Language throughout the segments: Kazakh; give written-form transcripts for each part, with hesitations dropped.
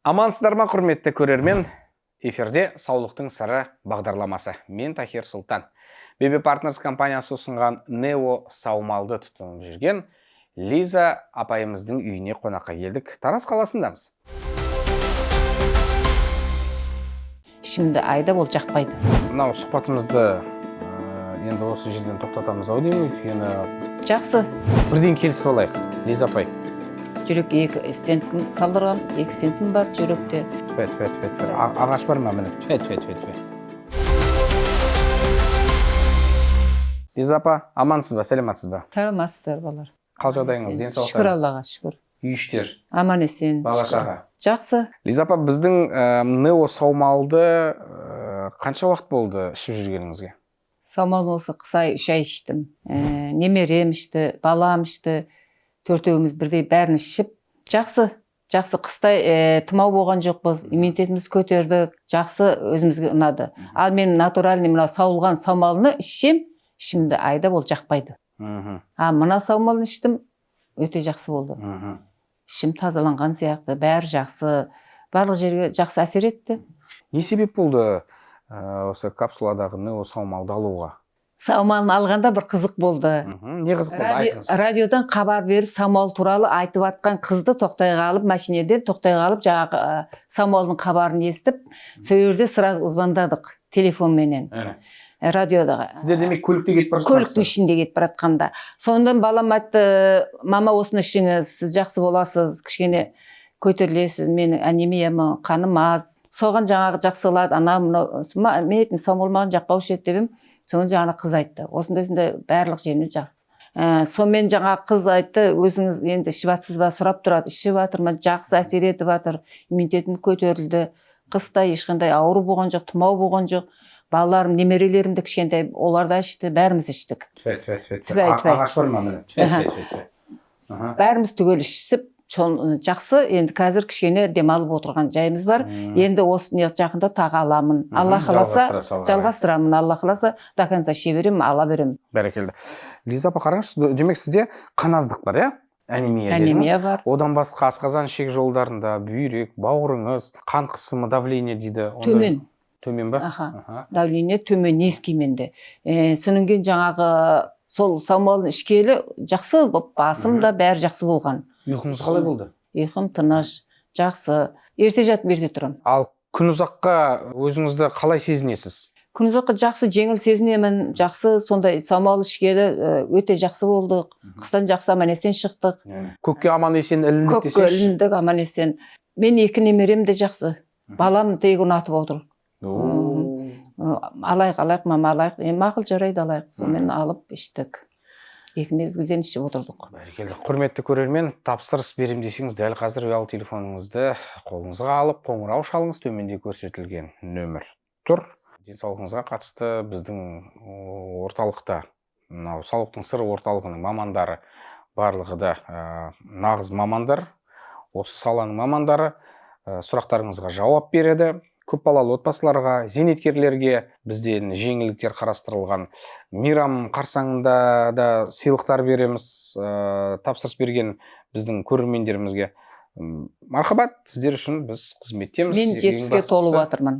Амансыздар ма, құрметті көрермен? Эфирде саулықтың сыры бағдарламасы. Мен Тахир Сұлтан. BB Partners компаниясы ұсынған Нео саумалды тұтынып жүрген Лиза апайымыздың үйіне қонаққа келдік. Тараз қаласындамыз. Şimdi айда ол жақпайды. Мынау сұхбатымызды енді осы жерден тоқтатамыз ау деймін, өйткені Жақсы. бірден келісіп алайық. Лиза апай. Жүрек екі стентін салдырғам, екі стентін бар жүректе. Ағаш бар ма міне? Лиза апа, амансыз ба, сәлематсыз ба? Саламатсыздар балалар. Қал жағдайыңыз, денсаулықтарыңыз? Шүкір Аллаға, шүкір. Үй іштер, Аман есен. бала шаға. Жақсы. Лиза апа, біздің Нео саумалды қанша уақыт болды ішіп жүргеніңізге? Саумал осы қысай 3 ай іштім. Немерем ішті, балам ішті. Төртеуіміз бірдей бәрін ішіп. Жақсы. Жақсы, қыстай тұмау болған жоқпыз. Иммунитетіміз көтердік. Жақсы, өзімізге ұнады. Ал мен натуральный мына сауылған саумалыны ішсем, ішімді айда ол жақпайды. Мына саумалын іштім, өте жақсы болды. Ішім тазаланған сияқты, бәрі жақсы. Барлық жерге жақсы әсер етті. Не себеп болды осы капсуладағы Нео саумалды алуға? Саумалын алғанда бір қызық болды. Не қызық болды, айтыңыз. Радиодан хабар беріп, саумал туралы айтып атқан қызды тоқтай қалып, машинеден тоқтай қалып, жаңағы саумалдың хабарын естіп, сол жерде сразу звондадық телефонменен. Радиодағы. Сіздер демек көлікте кетіп бара жатсыз? Көліктің ішінде кетіп бара жатқанда. Сондан балам айтты, мама осыны ішіңіз, сіз жақсы боласыз, кішкене көтерілесіз, менің анемиямын, қаным аз. Соған жаңағы жақсылады, мен етін саумал маған жақпаушы еді деп. Соны жаңа қыз айтты. Осындай барлық жеріңіз жақсы. Сонымен жаңа қыз айтты, өзіңіз енді ішіп жатсыз ба, сұрап тұрады. Ішіп жатыр ма, жақсы әсер етіп жатыр. Иммунитетім көтерілді. Қыстай ешқандай ауру болған жоқ, тұмау болған жоқ. Балаларым, немерелерім де кішкентай, олар да ішті, бәріміз іштік. Ағаш бар ма міне? Бәріміз түгел ішіп, жақсы, енді қазір кішкене демалып отырған жайымыз бар. Енді осы жақында тағы аламын. Алла қаласа, жалғастырамын. Алла қаласа, до конца ше берем, ала берем. Бәрекелді. Лиза апа, қараңызшы, демек сізде қаназдық бар, иә? Анемия дедіңіз. бар. Одан басқа асқазан ішек жолдарында бүйрек, бауырыңыз, қан қысымы, давление дейді. Төмен. Төмен ба? Давление төмен, низкий менде. Содан кейін жаңағы сол саумалын ішкелі жақсы, басым да бәрі жақсы болған. Ұйқыңыз қалай болды? Ұйқым тыныш, жақсы. Ерте жатып, ерте тұрам. Ал күн ұзаққа өзіңізді қалай сезінесіз? Күн ұзаққа жақсы, жеңіл сезінемін, жақсы, сондай саумал ішкелі өте жақсы болдық. Қыстан жақсы аман есен шықтық. Көкке аман есен іліндік десеңізші? Көкке іліндік аман есен. Мен 2 немерем де жақсы. Балам тегі ұнатып отыр. Алайық, мама алайық. Мақұл жарайды алайық. Сонымен алып іштік. 2 мезгілден ішіп отырдық. Бәрекелді. Құрметті көрермен, тапсырыс берем десеңіз, дәл қазір ұялы телефоныңызды қолыңызға алып, қоңырау шалыңыз, төменде көрсетілген нөмір тұр. Денсаулығыңызға қатысты біздің орталықта, саулықтың сыры орталығының мамандары барлығы да нағыз мамандар, осы саланың мамандары сұрақтарыңызға жауап береді. Көпбалалы отбасыларға, зейнеткерлерге бізден жеңілдіктер қарастырылған. Мейрам қарсаңында да сыйлықтар береміз, тапсырыс берген біздің көрермендерімізге. Мархабат, сіздер үшін біз қызметтеміз. Мен 70-ге толып жатырмын.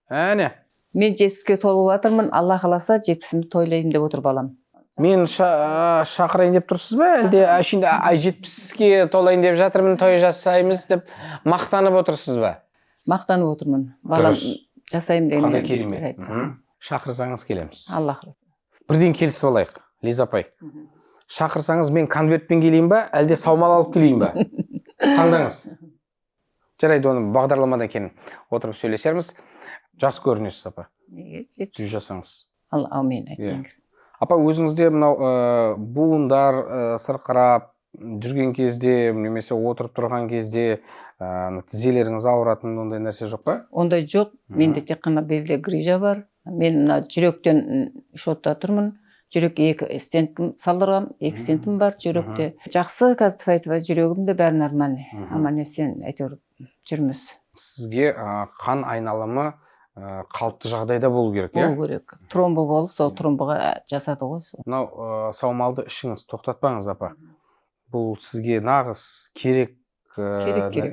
Мен 70-ге толып жатырмын. Алла қаласа 70-імді тойлайын деп отыр балам. Мен шақырайын деп тұрсыз ба? Әлде 70-ге толайын деп жатырмын, той жасаймыз деп мақтанып отырсыз ба? Мақтанып отырмын. Балам жасайым деген. Қандай керемет. Шақырсаңыз келеміз. Алла қаласа. Бірден келісіп алайық, Лиза апай. Шақырсаңыз мен конвертпен келейін ба, әлде саумал алып келейін ба? Таңдаңыз. Жарайды, оны бағдарламадан кейін отырып сөйлесерміз. Жас көрінесіз, апа. Жүз жасаңыз. Аумин, айтыңыз. Апа, өзіңізде мынау буындар сырқырап жүрген кезде, немесе отырып тұрған кезде тізелеріңіз ауыратын ондай нәрсе жоқ па? Ондай жоқ. Менде тек қана белде грижа бар. Мен жүректен шотта тұрмын. Жүрек 2 стентін салдырғам, 2 стентім бар жүректе. Жақсы, қазір айтып, жүрегімде бәрі нормальный. Аман есен әйтеуір жүрміз. Сізге қан айналымы қалыпты жағдайда болу керек, иә? Болу керек. Тромбо болып, сол тромбоға жасады ғой. Мынау саумалды ішіңіз, тоқтатпаңыз, апа. Бұл сізге нағыз керек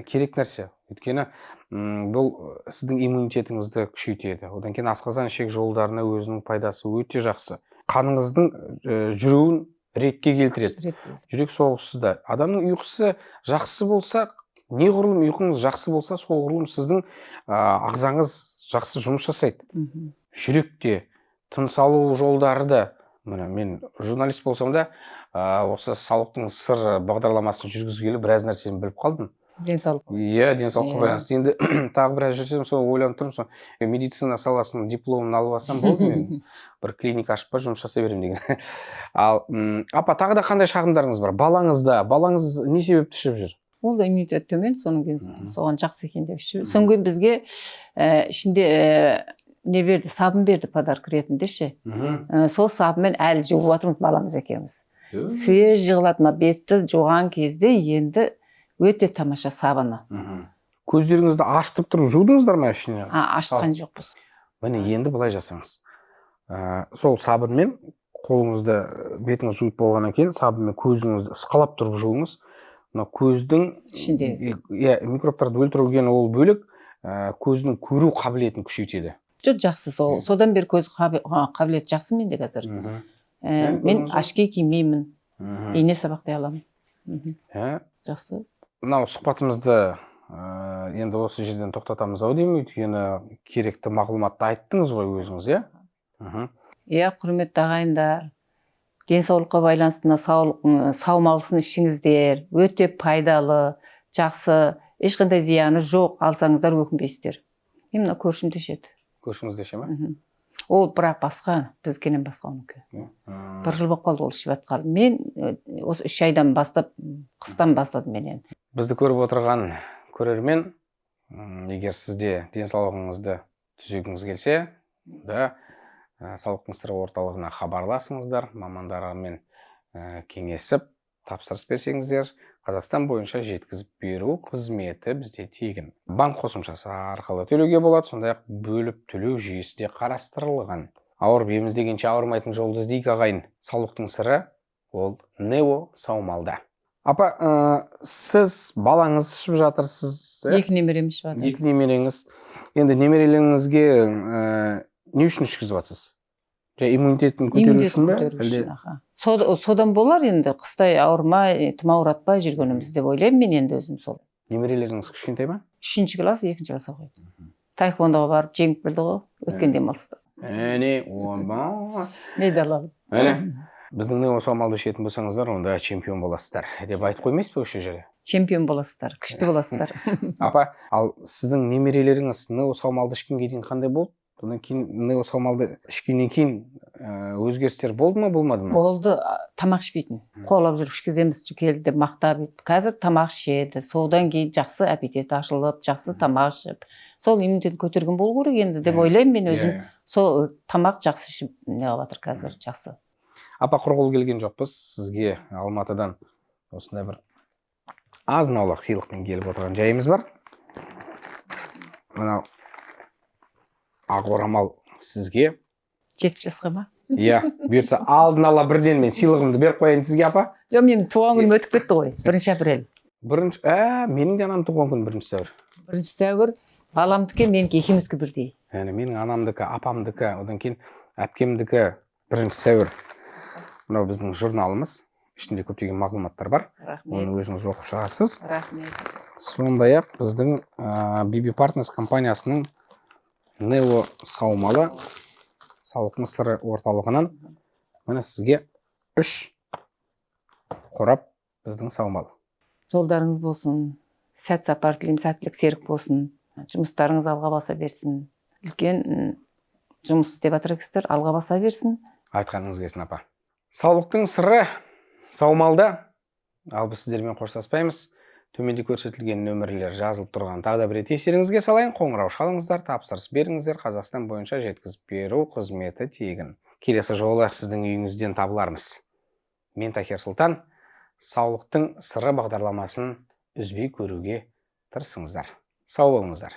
керек нәрсе. Өйткені бұл сіздің иммунитетіңізді күшейтеді. Одан кейін асқазан ішек жолдарына өзінің пайдасы өте жақсы. Қаныңыздың жүруін ретке келтіреді. Жүрек соғысы да. Адамның ұйқысы жақсы болса, неғұрлым ұйқыңыз жақсы болса, соғұрлым сіздің ағзаңыз жақсы жұмыс жасайды. Жүректе, тыныс алу жолдары да, мен журналист болсам да, осы саулықтың сыр бағдарламасын жүргізгелі біраз нәрсені біліп қалдым. Денсаулық. Иә, денсаулыққа байланысты. Енді тағы біраз жүрсем, сол ойланып тұрмын, медицина саласының дипломын алып алсам болды, мен бір клиника ашып па жұмыс жасай беремін деген. Ал апа, тағы да қандай шағымдарыңыз бар? Балаңыз не себепті ішіп жүр? Ол да иммунитет төмен, соның кейін соған жақсы екен деп ішіп. Содан кейін бізге ішінде не берді, сабын берді подарок ретінде ше. Сол сабынмен әлі жуып жатырмыз баламыз екеуміз. Свеж жығылады, бетті жуған кезде енді өте тамаша сабыны. Көздеріңізді ашытып тұрып жудыңыздар ма ішіне? Ашытқан жоқпыз. Міне енді былай жасаңыз. Сол сабынмен қолыңызды, бетіңіз жуып болғаннан кейін сабынмен көзіңізді ысқалап тұрып жуыңыз. Мына көздің ішінде микробтарды өлтірген ол бөлек, көздің көру қабілетін күшейтеді. Жақсы, содан бері көз қабілеті жақсы менде қазір. Мен ашке кимеймін, ине сабақтай аламын. Жақсы. Мынау сұхбатымызды енді осы жерден тоқтатамыз ау деймін, өйткені керекті мағлұматты айттыңыз ғой өзіңіз, иә? Иә, құрметті ағайындар, денсаулыққа байланысты саумалысын ішіңіздер, өте пайдалы, жақсы, ешқандай зияны жоқ, алсаңыздар өкінбейсіздер. Мен көршімде ішеді. Көршіңізде іше ме? Ол бірақ басқа, бізгенен басқа оныкі. Бір жыл болып қалды ол ішіп жатқалы. Мен осы 3 айдан бастап, қыстан бастадым мен енді. Бізді көріп отырған көрермен, егер сізде денсаулығыңызды түзегіңіз келсе, саулықтың сыры орталығына хабарласыңыздар, мамандармен кеңесіп, тапсырыс берсеңіздер, Қазақстан бойынша жеткізіп беру қызметі бізде тегін. Банк қосымшасы арқылы төлеуге болады, сондай-ақ бөліп төлеу жүйесі де қарастырылған. Ауырып еміз дегенше ауырмайтын жолды іздейік ағайын. Саулықтың сыры ол Нео саумалда. Апа, сіз балаңыз ішіп жатырсыз? 2 немерем ішіп жатыр. 2 немереңіз. Енді немерелеріңізге не үшін ішкізіп жатсыз? Иммунитетін көтеру үшін бе? Содан болар енді, қыстай ауырмай, тұмау ұратпай жүргеніміз деп ойлаймын мен енді өзім сол. Немерелеріңіз кішкентай ма? 3-ші класс, 2-ші класс оқиды. Таэквондоға барып жеңіп келді ғой, өткен демалыста. Медаль алып. Біздің Нео саумалды ішетін болсаңыздар, онда чемпион боласыздар деп айтып қоймайсыз ба осы жерде? Чемпион боласыздар, күшті боласыздар. Апа, ал сіздің немерелеріңіз Нео саумалды ішкенге дейін қандай болды? Одан кейін Нео саумалды ішкеннен кейін өзгерістер болды ма, болмады ма? Болды, тамақ ішпейтін. Қолап жүріп ішкіземіз келді, мақтап. Қазір тамақ ішеді. Содан кейін жақсы аппетит ашылып, жақсы тамақ ішіп. Сол иммунитетін көтерген болу керек енді деп ойлаймын мен өзім. Сол тамақ жақсы ішіп неғып жатыр қазір, жақсы. Апа, құрғыл келген жоқпыз. Сізге Алматыдан осындай бір азын-аулақ сыйлықпен келіп отырған жайымыз бар. Мынау ақ орамал сізге. 7 жасқа ма? Иә, бұйыртса алдын ала бірден мен сыйлығымды беріп қояйын сізге, апа. Жоқ, менің туған күнім өтіп кетті ғой. 1 апрель. Менің де анам туған күн 1 сәуір. 1 сәуір, баламдікі, менікі екеумізге бірдей. Менің анамдікі, апамдікі, одан кейін әпкемдікі 1 сәуір. Мынау біздің журналымыз. Ішінде көптеген мағлұматтар бар. Оны өзіңіз оқып шығарсыз. Рахмет. Сондай-ақ біздің BB Partners компаниясының Нео саумалы саулықтың сыры орталығынан міне сізге 3 қорап біздің саумал. Жолдарыңыз болсын, сәт сапар тілеймін, сәттілік серік болсын, жұмыстарыңыз алға баса берсін. Үлкен жұмыс істеп жатырсыздар, алға баса берсін. Айтқаныңыз келсін, апа. Саулықтың сыры саумалда. Ал біз сіздермен қоштаспаймыз. Төменде көрсетілген нөмірлер жазылып тұрған тағы да бір рет естеріңізге салайын. Қоңырау шалыңыздар, тапсырыс беріңіздер. Қазақстан бойынша жеткізіп беру қызметі тегін. Келесі жолы сіздің үйіңізден табылармыз. Мен Такер Сұлтан. Саулықтың сыры бағдарламасын үзбей көруге тырысыңыздар. Сау болыңыздар.